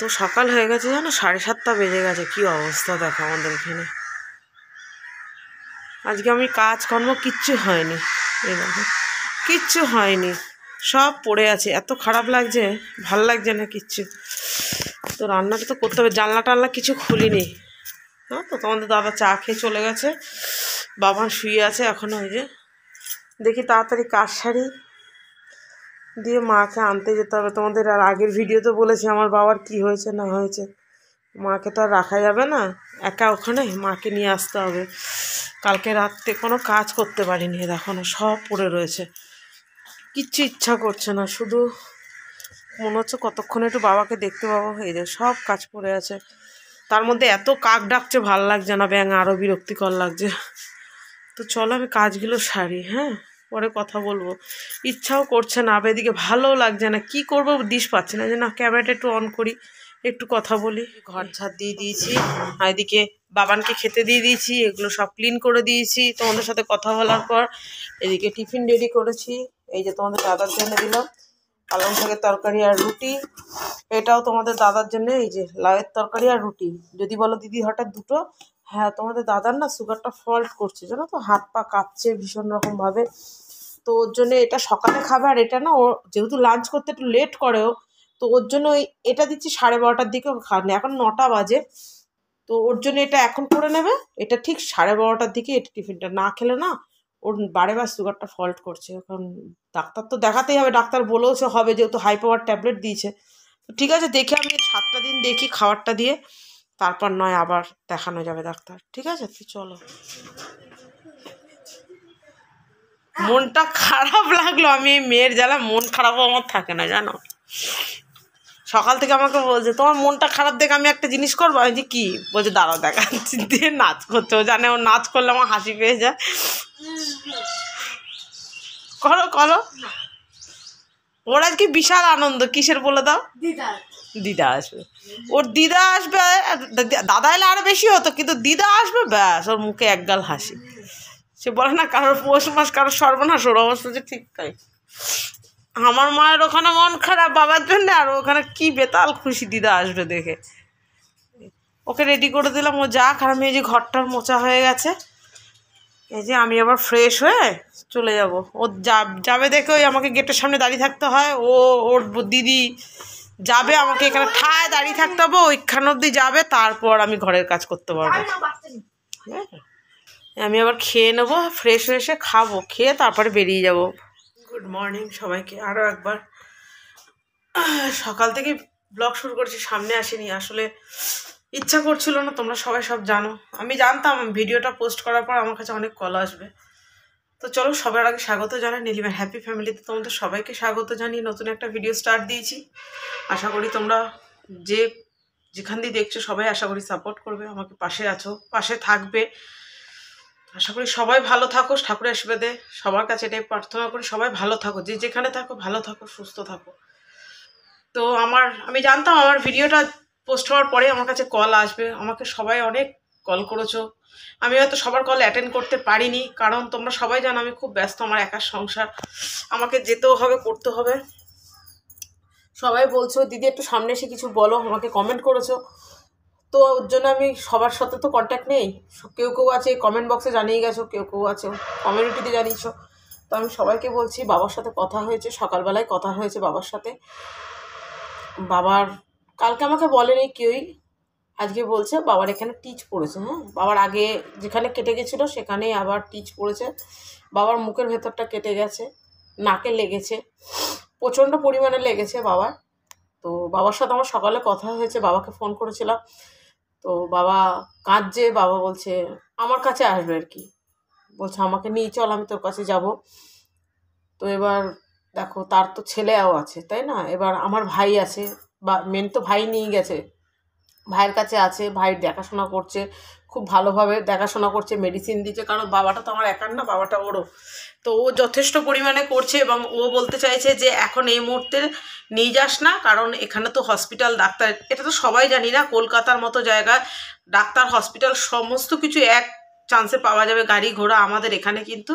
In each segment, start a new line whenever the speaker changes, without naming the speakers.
কত সকাল হয়ে গেছে জানো, 7:30 বেজে গেছে। কি অবস্থা দেখো আমাদের এখানে। আজকে আমি কাজকর্ম কিচ্ছু হয়নি, এই দেখো কিচ্ছু হয়নি, সব পড়ে আছে। এত খারাপ লাগছে, ভাল লাগছে না কিচ্ছু। তো রান্নাটা তো করতে হবে। জানলা টানলা কিছু খুলিনি। হ্যাঁ, তো তোমাদের দাদা চা খেয়ে চলে গেছে, বাবা শুয়ে আছে এখনো। ওই যে দেখি তাড়াতাড়ি কাজ সারি দিয়ে মাকে আনতে যেতে হবে। তোমাদের আর আগের ভিডিওতে বলেছি আমার বাবার কি হয়েছে না হয়েছে। মাকে তো আর রাখা যাবে না একা ওখানে, মাকে নিয়ে আসতে হবে। কালকে রাত্রে কোনো কাজ করতে পারিনি, দেখো না সব পড়ে রয়েছে, কিচ্ছু ইচ্ছা করছে না। শুধু মনে হচ্ছে কতক্ষণ একটু বাবাকে দেখতে পাবো। এই যে সব কাজ পড়ে আছে, তার মধ্যে এত কাক ডাকছে, ভাল লাগছে না, ব্যাঙ আরও বিরক্তিকর লাগছে। তো চলো আমি কাজগুলো সারি, হ্যাঁ পরে কথা বলবো। ইচ্ছাও করছে না, এদিকে ভালোও লাগছে না, কি করবো দিশ পাচ্ছি না। যে না ক্যামেরাটা একটু অন করি, একটু কথা বলি। ঘর ঝাড় দিয়ে দিয়েছি, আর এদিকে বাবানকে খেতে দিয়ে দিয়েছি, এগুলো সব ক্লিন করে দিয়েছি তোমাদের সাথে কথা বলার পর। এদিকে টিফিন রেডি করেছি, এই যে তোমাদের দাদার জন্য দিলাম পালং শাকের তরকারি আর রুটি। এটাও তোমাদের দাদার জন্য, এই যে লাউয়ের তরকারি আর রুটি। যদি বলো দিদি হঠাৎ দুটো, হ্যাঁ তোমাদের দাদার না সুগারটা ফল্ট করছে, জানো তো, হাত পা কাঁপছে ভীষণ রকমভাবে। তো ওর জন্য এটা সকালে খাবে, আর এটা না ও যেহেতু লাঞ্চ করতে একটু লেট করেও, তো ওর জন্য এটা দিচ্ছি 12:30টার দিকে খাওয়া। এখন 9টা বাজে, তো ওর জন্য এটা এখন করে নেবে। এটা ঠিক 12:30টার দিকে এটা টিফিনটা না খেলে না ওর বারেবার সুগারটা ফল্ট করছে। এখন ডাক্তার তো দেখাতেই হবে, ডাক্তার বলেওছে হবে যেহেতু হাই পাওয়ার ট্যাবলেট দিয়েছে। তো ঠিক আছে, দেখে আমি 7টা দিন দেখি খাবারটা দিয়ে, তারপর নয় আবার দেখানো যাবে ডাক্তার। ঠিক আছে, তো চলো। মনটা খারাপ লাগলো, আমি এই মেয়ের জ্বালা মন খারাপও আমার থাকে না জানো। সকাল থেকে আমাকে বলছে তোমার মনটা খারাপ দেখে আমি একটা জিনিস করবো। আমি যে কি বলছে, দাঁড়াও দেখাচ্ছি, দিয়ে নাচ করছে। ও জানে ও নাচ করলে আমার হাসি পেয়ে যায়। করো করো। ওর আজকে বিশাল আনন্দ, কিসের বলে দাও? দিদা আসবে, ওর দিদা আসবে। দাদা এলে আরো বেশি হতো, কিন্তু দিদা আসবে ব্যাস ওর মুখে একগাল হাসি। সে বলে না কারোর পৌষ মাস কারোর সর্বনাশ, ওর অবস্থা যে ঠিক তাই। আমার মায়ের ওখানে মন খারাপ বাবার জন্য, আর ওখানে কি বেতাল খুশি দিদা আসবে দেখে। ওকে রেডি করে দিলাম, ও যা খারাপ। এই যে ঘরটার মোচা হয়ে গেছে, এই যে আমি আবার ফ্রেশ হয়ে চলে যাব। ও যাবে দেখে ওই আমাকে গেটের সামনে দাঁড়িয়ে থাকতে হয়। ওর দিদি যাবে, আমাকে এখানে ঠায় দাঁড়িয়ে থাকতে হবে, ওইখান অবধি যাবে, তারপর আমি ঘরের কাজ করতে পারবো। আমি আবার খেয়ে নেবো, ফ্রেশ হয়ে এসে খাবো, খেয়ে তারপরে বেরিয়ে যাব। গুড মর্নিং সবাইকে আরও একবার। সকাল থেকে ব্লগ শুরু করেছি, সামনে আসেনি আসলে, ইচ্ছা করছিল না। তোমরা সবাই সব জানো, আমি জানতাম ভিডিওটা পোস্ট করার পর আমার কাছে অনেক কল আসবে। তো চলো, সবার আগে স্বাগত জানাই নীলিমার হ্যাপি ফ্যামিলিতে। তোমাদের সবাইকে স্বাগত জানিয়ে নতুন একটা ভিডিও স্টার্ট দিয়েছি। আশা করি তোমরা যেখান দিয়ে দেখছো সবাই আশা করি সাপোর্ট করবে, আমাকে পাশে আছো, পাশে থাকবে। আশা করি সবাই ভালো থাকো, ঠাকুরের আশীর্বাদে সবার কাছে এটাই প্রার্থনা করি, সবাই ভালো থাকো, যে যেখানে থাকো ভালো থাকো, সুস্থ থাকো। তো আমি জানতাম আমার ভিডিওটা পোস্ট হওয়ার পরে আমার কাছে কল আসবে, আমাকে সবাই অনেক কল করেছো। আমি হয়তো সবার কল অ্যাটেন্ড করতে পারিনি, কারণ তোমরা সবাই জানো আমি খুব ব্যস্ত, আমার একার সংসার, আমাকে যেতেও হবে, করতে হবে। সবাই বলছো দিদি একটু সামনে এসে কিছু বলো, আমাকে কমেন্ট করেছো। তো ওর জন্য আমি সবার সাথে তো কন্ট্যাক্ট নেই, কেউ কেউ আছে কমেন্ট বক্সে জানিয়ে গেছো, কেউ কেউ আছে কমিউনিটিতে জানিয়েছো। তো আমি সবাইকে বলছি, বাবার সাথে কথা হয়েছে, সকালবেলায় কথা হয়েছে বাবার সাথে। বাবার কালকে আমাকে বলেনি কেউই, আজকে বলছে বাবার এখানে টিচ পড়েছে। হ্যাঁ, বাবার আগে যেখানে কেটে গেছিলো সেখানেই আবার টিচ পড়েছে। বাবার মুখের ভেতরটা কেটে গেছে, নাকে লেগেছে, প্রচণ্ড পরিমাণে লেগেছে বাবার। তো বাবার সাথে আমার সকালে কথা হয়েছে, বাবাকে ফোন করেছিলাম। তো বাবা কাঁদছে, বাবা বলছে আমার কাছে আসবে আর কি, বলছে আমাকে নিয়ে চল, আমি তোর কাছে যাব। তো এবার দেখো, তার তো ছেলেও আছে তাই না, এবার আমার ভাই আছে, বা মেন তো ভাই নিয়ে গেছে, ভাইয়ের কাছে আছে, ভাই দেখাশোনা করছে, খুব ভালোভাবে দেখাশোনা করছে, মেডিসিন দিচ্ছে, কারণ বাবাটা তো আমার একার না, বাবাটা ওরও। তো ও যথেষ্ট পরিমাণে করছে, এবং ও বলতে চাইছে যে এখন এই মুহূর্তে নিয়ে যাস না, কারণ এখানে তো হসপিটাল ডাক্তার, এটা তো সবাই জানি না, কলকাতার মতো জায়গায় ডাক্তার হসপিটাল সমস্ত কিছু এক চান্সে পাওয়া যাবে, গাড়ি ঘোড়া। আমাদের এখানে কিন্তু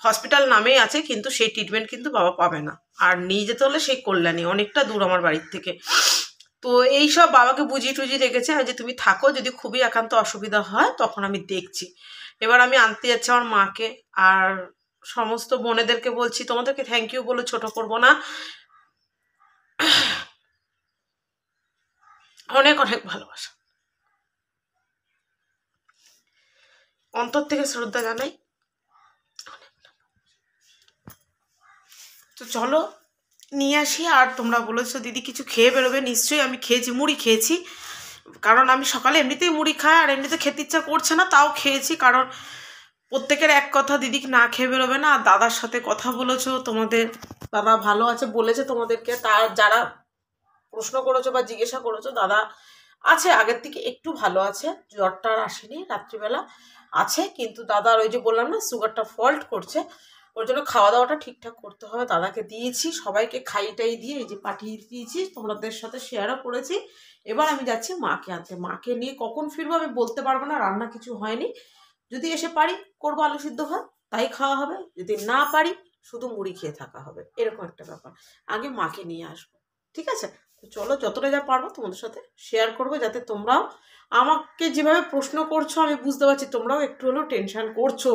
হসপিটাল নামেই আছে, কিন্তু সেই ট্রিটমেন্ট কিন্তু বাবা পাবে না। আর নিয়ে যেতে হলে সেই কল্যাণী, অনেকটা দূর আমার বাড়ির থেকে। তো এইসব বাবাকে বুঝিয়ে টুজিয়ে রেখেছে যে তুমি থাকো, যদি খুবই একান্ত অসুবিধা হয় তখন আমি দেখছি। এবার আমি আনতে যাচ্ছি আমার মাকে। আর সমস্ত বোনেদেরকে বলছি তোমাদেরকে থ্যাংক ইউ বলে ছোট করব না, অনেক অনেক ভালোবাসা, অন্তর থেকে শ্রদ্ধা জানাই। তো চলো নিয়ে আসি। আর তোমরা বলেছো দিদি কিছু খেয়ে বেরোবে, নিশ্চয়ই আমি খেয়েছি, মুড়ি খেয়েছি। কারণ আমি সকালে এমনিতেই মুড়ি খাই, আর এমনিতে খেতে ইচ্ছা করছে না, তাও খেয়েছি। কারণ প্রত্যেকের এক কথা, দিদি না খেয়ে বেরোবে না। আর দাদার সাথে কথা বলেছো, তোমাদের দাদা ভালো আছে বলেছে তোমাদেরকে। তার যারা প্রশ্ন করেছো বা জিজ্ঞাসা করেছো, দাদা আছে, আগের থেকে একটু ভালো আছে, জ্বরটা আর আসেনি, রাত্রিবেলা আছে। কিন্তু দাদার ওই যে বললাম না সুগারটা ফল্ট করছে, ওর জন্য খাওয়া দাওয়াটা ঠিকঠাক করতে হবে। দাদাকে দিয়েছি, সবাইকে খাইটাই দিয়ে এই যে পাঠিয়ে দিয়েছি, তোমাদের সাথে শেয়ারও করেছি। এবার আমি যাচ্ছি মাকে আনতে। মাকে নিয়ে কখন ফিরবো আমি বলতে পারবো না, রান্না কিছু হয়নি। যদি এসে পারি করবো আলু সিদ্ধ ভাত, তাই খাওয়া হবে। যদি না পারি শুধু মুড়ি খেয়ে থাকা হবে, এরকম একটা ব্যাপার। আগে মাকে নিয়ে আসবো, ঠিক আছে? তো চলো যতটা যা পারবো তোমাদের সাথে শেয়ার করবো, যাতে তোমরাও আমাকে যেভাবে প্রশ্ন করছো আমি বুঝতে পারছি তোমরাও একটু হলেও টেনশন করছো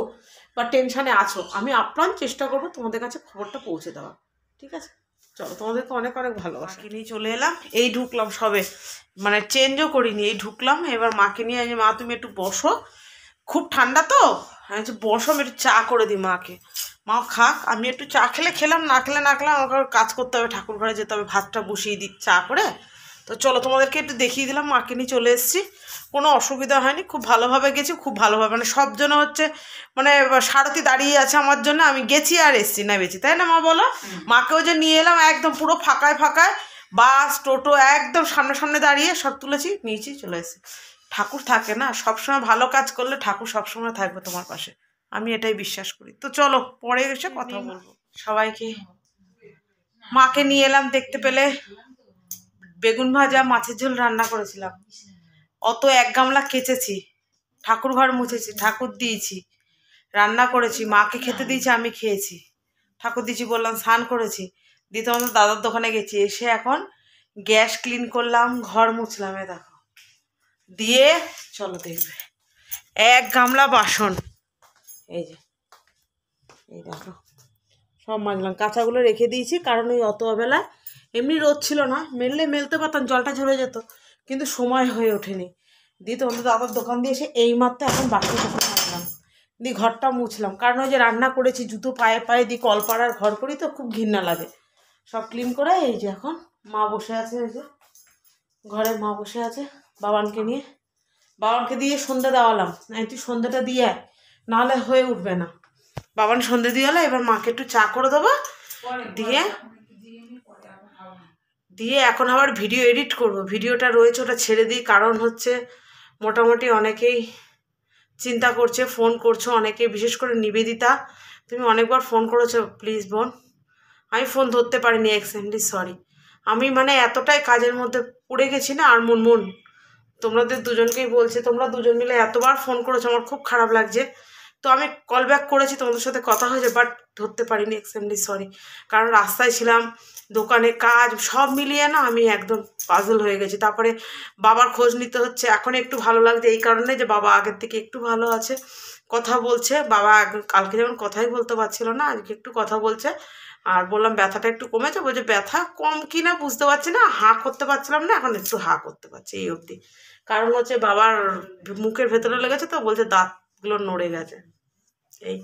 বা টেনশানে আছো। আমি আপ্রাণ চেষ্টা করবো তোমাদের কাছে খবরটা পৌঁছে দেওয়া, ঠিক আছে? চলো, তোমাদেরকে অনেক অনেক ভালোবাসা। মাকে নিয়ে চলে এলাম, এই ঢুকলাম সবে, মানে চেঞ্জও করিনি, এই ঢুকলাম। এবার মাকে নিয়ে আজ, মা তুমি একটু বসো, খুব ঠান্ডা তো, আমি বসো, আমি একটু চা করে দিই মাকে। মা খাক, আমি একটু চা খেলে খেলাম, না খেলে না খেলাম, আমাকে কাজ করতে হবে, ঠাকুর ঘরে যেতে হবে, ভাতটা বসিয়ে দিই চা করে। তো চলো তোমাদেরকে একটু দেখিয়ে দিলাম, মাকে নিয়ে চলে এসেছি। কোনো অসুবিধা হয়নি, খুব ভালোভাবে গেছি, খুব ভালোভাবে, মানে সব জন্য হচ্ছে, মানে সারথি দাঁড়িয়ে আছে আমার জন্য, আমি গেছি আর এসছি না বেছি, তাই না মা বলো? মাকেও যে নিয়ে এলাম একদম পুরো ফাঁকায় ফাঁকায়, বাস টোটো একদম সামনে সামনে দাঁড়িয়ে সব তুলেছি, নিয়েছি, চলে এসেছি। ঠাকুর থাকে না, সবসময় ভালো কাজ করলে ঠাকুর সবসময় থাকবে তোমার পাশে, আমি এটাই বিশ্বাস করি। তো চলো পরে এসে কথা বলবো। সবাইকে, মাকে নিয়ে এলাম, দেখতে পেলে বেগুন ভাজা মাছের ঝোল রান্না করেছিলাম, অত এক গামলা কেচেছি, ঠাকুর ঘর মুছেছি, ঠাকুর দিয়েছি, রান্না করেছি, মাকে খেতে দিয়েছি, আমি খেয়েছি, ঠাকুর দিয়েছি, বললাম স্নান করেছি, দিতে আমাদের দাদার দোকানে গেছি, এসে এখন গ্যাস ক্লিন করলাম, ঘর মুছলাম, এ দেখো দিয়ে, চলো দেখবে এক গামলা বাসন, এই যে, এই দেখো সব মাজলাম, কাঁচাগুলো রেখে দিয়েছি, কারণ ওই অত বেলা এমনি রোদ ছিল না, মেললে মেলতে পারতাম, জলটা ঝরে যেত, কিন্তু সময় হয়ে ওঠেনি। দিয়ে তো দাদার দোকান দিয়ে এসে এইমাত্র এখন বাসন মাজলাম, দিয়ে ঘরটা মুছলাম, কারণ ওই যে রান্না করেছি, জুতো পায়ে পায়ে দিয়ে কলপাড়ার ঘর করি তো খুব ঘৃণা লাগে। সব ক্লিন করে এই যে এখন মা বসে আছে, এই যে ঘরে মা বসে আছে বাবানকে নিয়ে, বাবানকে দিয়ে সন্ধ্যা দেওয়ালাম, তুই সন্ধ্যাটা দিয়ে নাহলে হয়ে উঠবে না। বাবান সন্ধ্যে দিয়ে এলো, এবার মাকে একটু চা করে দেবো, দিয়ে দিয়ে এখন আবার ভিডিও এডিট করব, ভিডিওটা রয়েছে ওটা ছেড়ে দিই। কারণ হচ্ছে মোটামুটি অনেকেই চিন্তা করছে, ফোন করছো অনেকে, বিশেষ করে নিবেদিতা, তুমি অনেকবার ফোন করেছো, প্লিজ বোন আমি ফোন ধরতে পারিনি, এক্সট্রিমলি সরি। আমি মানে এতটাই কাজের মধ্যে পড়ে গেছি না। আর মুনমুন, তোমাদের দুজনকেই বলছে, তোমরা দুজন মিলে এতবার ফোন করেছো, আমার খুব খারাপ লাগছে। তো আমি কল ব্যাক করেছি, তোমাদের সাথে কথা হয়েছে, বাট ধরতে পারিনি, এক্সট্রিমলি সরি। কারণ রাস্তায় ছিলাম, দোকানে কাজ, সব মিলিয়ে না আমি একদম পাজল হয়ে গেছি। তারপরে বাবার খোঁজ নিতে হচ্ছে, এখন একটু ভালো লাগছে এই কারণে যে বাবা আগের থেকে একটু ভালো আছে, কথা বলছে। বাবা কালকে যেমন কথাই বলতে পারছিল না, আজকে একটু কথা বলছে। আর বললাম ব্যথাটা একটু কমেছে, বলছে ব্যথা কম কি না বুঝতে পারছি না, হাঁ করতে পারছিলাম না, এখন একটু হাঁ করতে পারছি, এই অবধি। কারণ হচ্ছে বাবার মুখের ভেতরে লেগেছে, তো বলছে দাঁতগুলো নড়ে গেছে। এই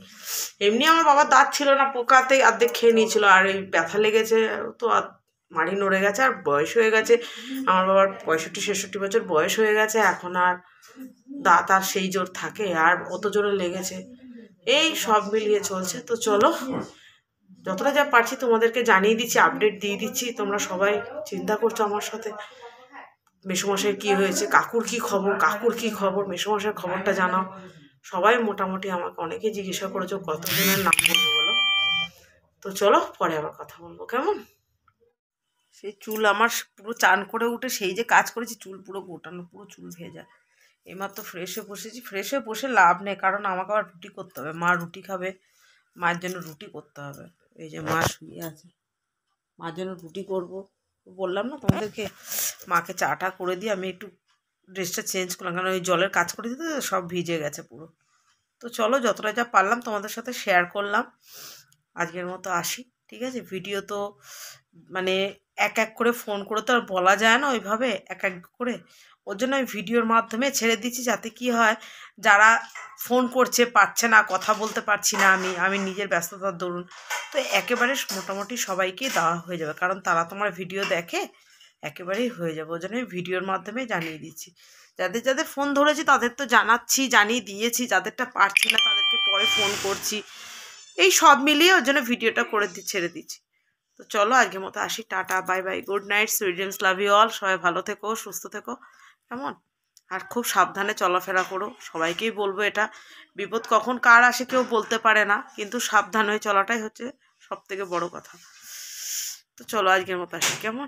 এমনি আমার বাবার দাঁত ছিল না, পোকাতে অর্ধেক খেয়ে নিয়েছিল, আর এই ব্যথা লেগেছে তো মাড়ি নড়ে গেছে, আর বয়স হয়ে গেছে আমার বাবার, 65-66 বছর বয়স হয়ে গেছে, এখন আর দাঁত আর সেই জোর থাকে, আর অত জোরে লেগেছে, এই সব মিলিয়ে চলছে। তো চলো যতটা যা পারছি তোমাদেরকে জানিয়ে দিচ্ছি, আপডেট দিয়ে দিচ্ছি। তোমরা সবাই চিন্তা করছো আমার সাথে, মেসোমশাই কী হয়েছে, কাকুর কী খবর, কাকুর কী খবর, মেসোমশাইয়ের খবরটা জানাও। সবাই মোটামুটি আমাকে অনেকে জিজ্ঞাসা করেছো কতজনের নাম বলবো বলো। তো চলো পরে আবার কথা বলবো, কেমন? সেই চুল আমার পুরো চান করে উঠে সেই যে কাজ করেছি, চুল পুরো গোটানো, পুরো চুল ভেজা। এইমাত্র ফ্রেশে বসেছি, ফ্রেশে বসে লাভ নেই, কারণ আমাকে আবার রুটি করতে হবে, মা রুটি খাবে, মায়ের জন্য রুটি করতে হবে। এই যে মা শুয়ে আছে, মার জন্য রুটি করব, বললাম না তোমাদেরকে, মাকে চাটা করে দিয়ে আমি একটু ড্রেসটা চেঞ্জ করলাম, কারণ ওই জলের কাজ করে দিতে সব ভিজে গেছে পুরো। তো চলো যতটা যা পারলাম তোমাদের সাথে শেয়ার করলাম। আজকের মতো আসি, ঠিক আছে? ভিডিও তো মানে এক এক করে ফোন করে তো আর বলা যায় না ওইভাবে এক এক করে, ওর জন্য আমি ভিডিওর মাধ্যমে ছেড়ে দিচ্ছি, যাতে কি হয় যারা ফোন করছে পাচ্ছে না, কথা বলতে পারছি না আমি নিজের ব্যস্ততার দরুন, তো একেবারে মোটামুটি সবাইকেই দেওয়া হয়ে যাবে, কারণ তারা তোমার ভিডিও দেখে, একেবারেই হয়ে যাবে। ওই জন্য আমি ভিডিওর মাধ্যমে জানিয়ে দিচ্ছি। যাদের যাদের ফোন ধরেছি তাদের তো জানাচ্ছি, জানিয়ে দিয়েছি, যাদেরটা পারছি না তাদেরকে পরে ফোন করছি, এই সব মিলিয়ে ওর জন্য ভিডিওটা করে ছেড়ে দিচ্ছি। তো চলো আজকের মতো আসি, tata, bye bye, good night, sweet dreams, love you all. সবাই ভালো থেকো, সুস্থ থেকো, কেমন? আর খুব সাবধানে চলাফেরা করো, সবাইকেই বলবো এটা, বিপদ কখন কার আসে কেউ বলতে পারে না, কিন্তু সাবধান হয়ে চলাটাই হচ্ছে সব থেকে বড় কথা। তো চলো আজকের মতো আসি, কেমন?